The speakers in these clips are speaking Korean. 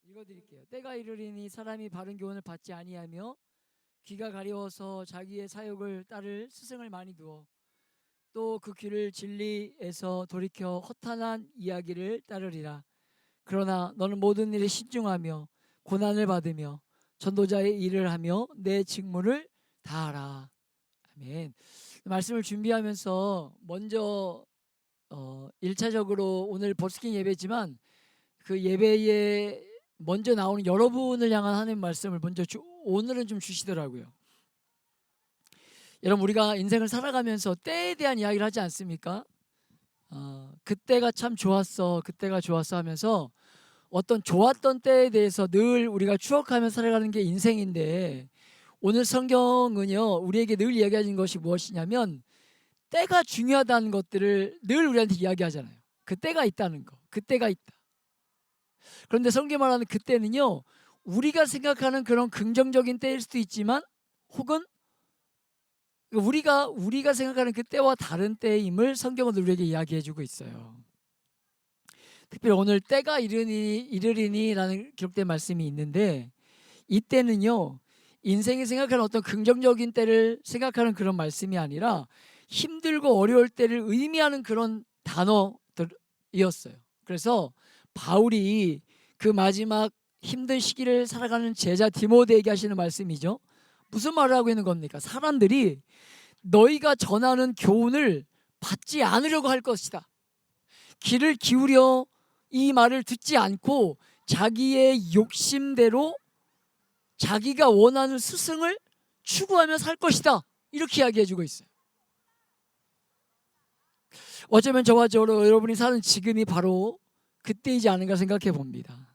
읽어드릴게요. 때가 이르리니 사람이 바른 교훈을 받지 아니하며 귀가 가려워서 자기의 사욕을 따를 스승을 많이 두어 또 그 귀를 진리에서 돌이켜 허탄한 이야기를 따르리라. 그러나 너는 모든 일에 신중하며 고난을 받으며 전도자의 일을 하며 내 직무를 다하라. 아멘. 말씀을 준비하면서 먼저 1차적으로 오늘 버스킹 예배지만 그 예배에 먼저 나오는 여러분을 향한 하나님 말씀을 먼저 오늘은 좀 주시더라고요. 여러분, 우리가 인생을 살아가면서 때에 대한 이야기를 하지 않습니까? 그때가 참 좋았어, 그때가 좋았어 하면서 어떤 좋았던 때에 대해서 늘 우리가 추억하며 살아가는 게 인생인데, 오늘 성경은요 우리에게 늘 이야기하는 것이 무엇이냐면 때가 중요하다는 것들을 늘 우리한테 이야기하잖아요. 그 때가 있다는 거, 그때가 있다. 그런데 성경 말하는 그때는요 우리가 생각하는 그런 긍정적인 때일 수도 있지만 혹은 우리가 생각하는 그 때와 다른 때임을 성경은 우리에게 이야기해주고 있어요. 특별히 오늘 때가 이르리니라는 기록된 말씀이 있는데, 이때는요 인생이 생각하는 어떤 긍정적인 때를 생각하는 그런 말씀이 아니라 힘들고 어려울 때를 의미하는 그런 단어들이었어요. 그래서 바울이 그 마지막 힘든 시기를 살아가는 제자 디모데에게 하시는 말씀이죠. 무슨 말을 하고 있는 겁니까? 사람들이 너희가 전하는 교훈을 받지 않으려고 할 것이다. 귀를 기울여 이 말을 듣지 않고 자기의 욕심대로 자기가 원하는 스승을 추구하며 살 것이다. 이렇게 이야기해주고 있어요. 어쩌면 저와 여러분이 사는 지금이 바로 그때이지 않은가 생각해 봅니다.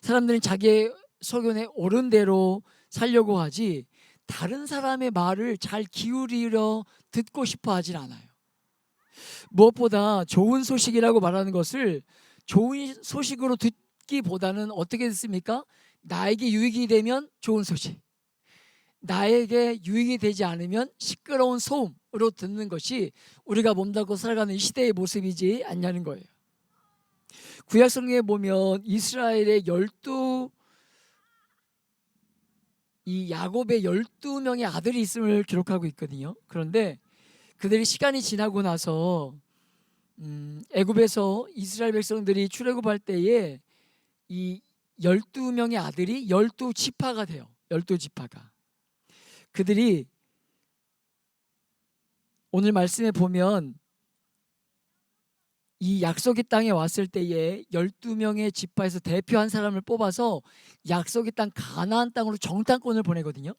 사람들은 자기의 소견에 옳은 대로 살려고 하지 다른 사람의 말을 잘 기울이려 듣고 싶어 하진 않아요. 무엇보다 좋은 소식이라고 말하는 것을 좋은 소식으로 듣기보다는 어떻게 듣습니까? 나에게 유익이 되면 좋은 소식, 나에게 유익이 되지 않으면 시끄러운 소음으로 듣는 것이 우리가 몸담고 살아가는 이 시대의 모습이지 않냐는 거예요. 구약성경에 보면 이스라엘의 야곱의 12명의 아들이 있음을 기록하고 있거든요. 그런데 그들이 시간이 지나고 나서 애굽에서 이스라엘 백성들이 출애굽할 때에 이 12명의 아들이 12지파가 돼요. 12지파가. 그들이 오늘 말씀에 보면 이 약속의 땅에 왔을 때에 12명의 지파에서 대표 한 사람을 뽑아서 약속의 땅 가나안 땅으로 정탐꾼을 보내거든요.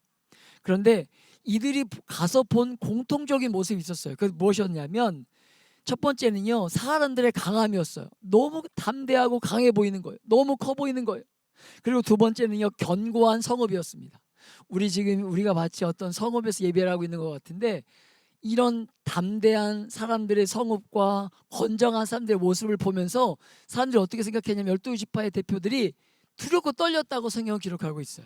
그런데 이들이 가서 본 공통적인 모습이 있었어요. 그게 무엇이었냐면 첫 번째는요 사람들의 강함이었어요. 너무 담대하고 강해 보이는 거예요. 너무 커 보이는 거예요. 그리고 두 번째는요 견고한 성읍이었습니다. 우리가 마치 어떤 성읍에서 예배를 하고 있는 것 같은데, 이런 담대한 사람들의 성읍과 건장한 사람들의 모습을 보면서 사람들이 어떻게 생각했냐면 12지파의 대표들이 두렵고 떨렸다고 성경은 기록하고 있어요.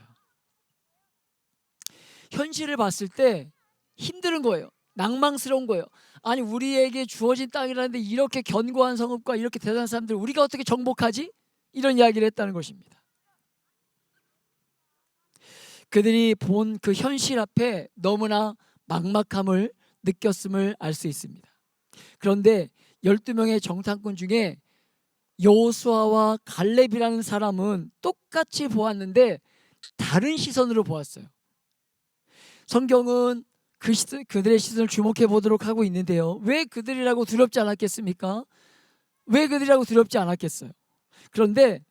현실을 봤을 때 힘든 거예요. 낭망스러운 거예요. 아니, 우리에게 주어진 땅이라는데 이렇게 견고한 성읍과 이렇게 대단한 사람들 우리가 어떻게 정복하지? 이런 이야기를 했다는 것입니다. 그들이 본 그 현실 앞에 너무나 막막함을 느꼈음을 알 수 있습니다. 그런데 12명의 정탐꾼 중에 여호수아와 갈렙이라는 사람은 똑같이 보았는데 다른 시선으로 보았어요. 성경은 그들의 시선을 주목해 보도록 하고 있는데요. 왜 그들이라고 두렵지 않았겠습니까? 왜 그들이라고 두렵지 않았겠어요? 그런데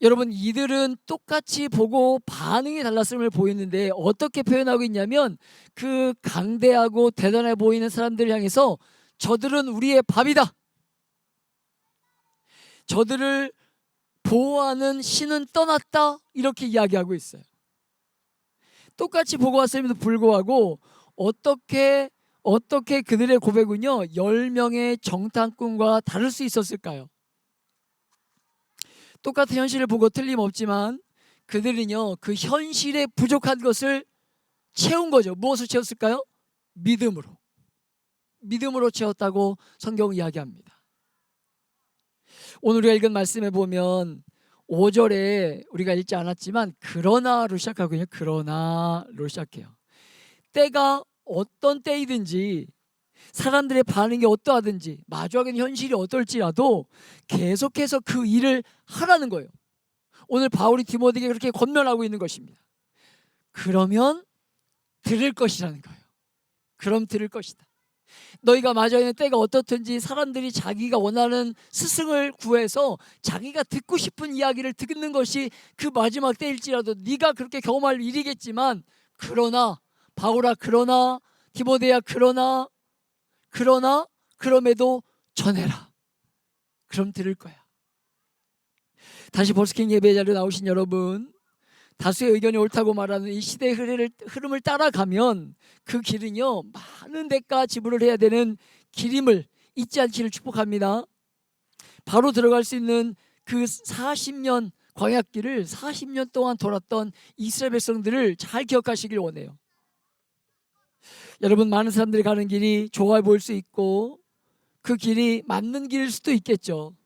여러분, 이들은 똑같이 보고 반응이 달랐음을 보이는데 어떻게 표현하고 있냐면 그 강대하고 대단해 보이는 사람들을 향해서 저들은 우리의 밥이다, 저들을 보호하는 신은 떠났다, 이렇게 이야기하고 있어요. 똑같이 보고 왔음에도 불구하고 어떻게 그들의 고백은요 10명의 정탐꾼과 다를 수 있었을까요? 똑같은 현실을 보고 틀림없지만 그들은요 그 현실에 부족한 것을 채운 거죠. 무엇을 채웠을까요? 믿음으로 채웠다고 성경은 이야기합니다. 오늘 우리가 읽은 말씀에 보면 5절에 우리가 읽지 않았지만 그러나로 시작하거든요. 그러나로 시작해요. 때가 어떤 때이든지 사람들의 반응이 어떠하든지 마주하는 현실이 어떨지라도 계속해서 그 일을 하라는 거예요. 오늘 바울이 디모데에게 그렇게 권면하고 있는 것입니다. 그러면 들을 것이라는 거예요. 그럼 들을 것이다. 너희가 마주하고 있는 때가 어떻든지 사람들이 자기가 원하는 스승을 구해서 자기가 듣고 싶은 이야기를 듣는 것이 그 마지막 때일지라도 네가 그렇게 경험할 일이겠지만, 그러나 바울아, 그러나 디모데야, 그러나 그럼에도 전해라. 그럼 들을 거야. 다시 버스킹 예배 자리에 나오신 여러분, 다수의 의견이 옳다고 말하는 이 시대의 흐름을 따라가면 그 길은요, 많은 대가 지불을 해야 되는 길임을 잊지 않기를 축복합니다. 바로 들어갈 수 있는 그 40년 광야길을 40년 동안 돌았던 이스라엘 백성들을 잘 기억하시길 원해요. 여러분, 많은 사람들이 가는 길이 좋아 보일 수 있고 그 길이 맞는 길일 수도 있겠죠.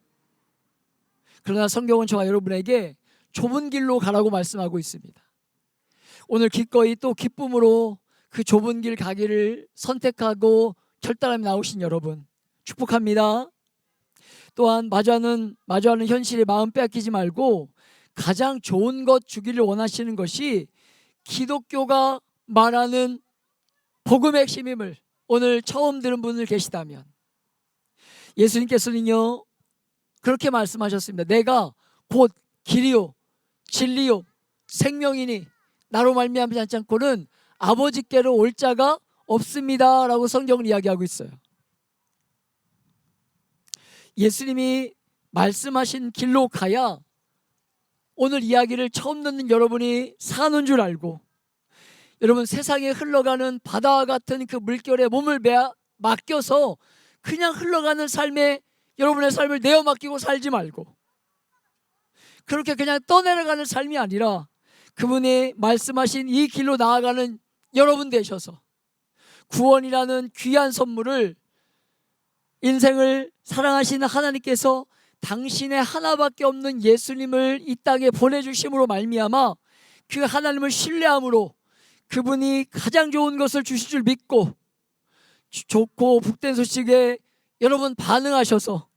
그러나 성경은 저와 여러분에게 좁은 길로 가라고 말씀하고 있습니다. 오늘 기꺼이 또 기쁨으로 그 좁은 길 가기를 선택하고 결단하며 나오신 여러분 축복합니다. 또한 마주하는 현실에 마음 빼앗기지 말고 가장 좋은 것 주기를 원하시는 것이 기독교가 말하는 복음의 핵심임을 오늘 처음 들은 분들 계시다면, 예수님께서는요 그렇게 말씀하셨습니다. 내가 곧 길이요 진리요 생명이니 나로 말미암지 않지 않고는 아버지께로 올 자가 없습니다 라고 성경을 이야기하고 있어요. 예수님이 말씀하신 길로 가야 오늘 이야기를 처음 듣는 여러분이 사는 줄 알고, 여러분 세상에 흘러가는 바다와 같은 그 물결에 몸을 맡겨서 그냥 흘러가는 삶에 여러분의 삶을 내어 맡기고 살지 말고, 그렇게 그냥 떠내려가는 삶이 아니라 그분이 말씀하신 이 길로 나아가는 여러분 되셔서 구원이라는 귀한 선물을, 인생을 사랑하시는 하나님께서 당신의 하나밖에 없는 예수님을 이 땅에 보내주심으로 말미암아 그 하나님을 신뢰함으로 그분이 가장 좋은 것을 주실 줄 믿고 좋고 복된 소식에 여러분 반응하셔서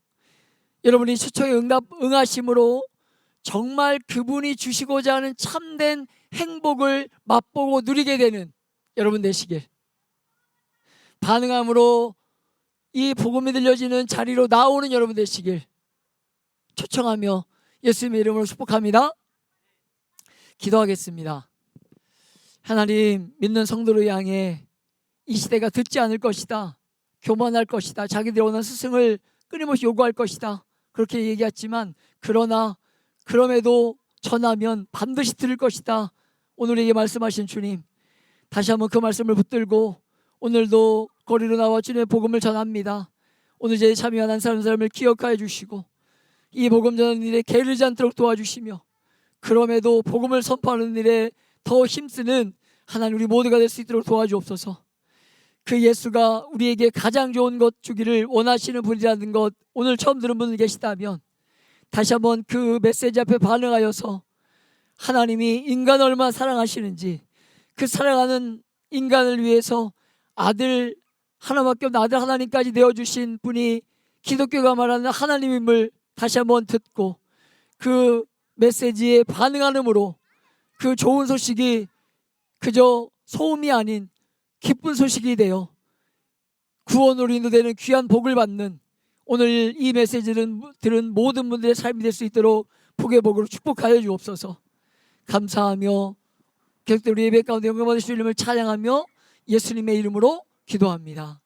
여러분이 초청에 응하심으로 정말 그분이 주시고자 하는 참된 행복을 맛보고 누리게 되는 여러분 되시길, 반응함으로 이 복음이 들려지는 자리로 나오는 여러분 되시길 초청하며 예수님의 이름으로 축복합니다. 기도하겠습니다. 하나님, 믿는 성도를 향해 이 시대가 듣지 않을 것이다, 교만할 것이다, 자기들이 원하는 스승을 끊임없이 요구할 것이다 그렇게 얘기했지만, 그러나 그럼에도 전하면 반드시 들을 것이다 오늘에게 말씀하신 주님, 다시 한번 그 말씀을 붙들고 오늘도 거리로 나와 주님의 복음을 전합니다. 오늘 제 참여한 한 사람을 기억하여 주시고 이 복음 전하는 일에 게으르지 않도록 도와주시며, 그럼에도 복음을 선포하는 일에 더 힘쓰는 하나님 우리 모두가 될 수 있도록 도와주옵소서. 그 예수가 우리에게 가장 좋은 것 주기를 원하시는 분이라는 것 오늘 처음 들은 분들 계시다면 다시 한번 그 메시지 앞에 반응하여서 하나님이 인간을 얼마나 사랑하시는지, 그 사랑하는 인간을 위해서 아들 하나밖에 없는 아들 하나님까지 내어주신 분이 기독교가 말하는 하나님임을 다시 한번 듣고 그 메시지에 반응함으로 그 좋은 소식이 그저 소음이 아닌 기쁜 소식이 되어 구원으로 인도되는 귀한 복을 받는 오늘 이 메시지를 들은 모든 분들의 삶이 될 수 있도록 복의 복으로 축복하여 주옵소서. 감사하며 계속된 우리 예배 가운데 영광 받으실 이름을 찬양하며 예수님의 이름으로 기도합니다.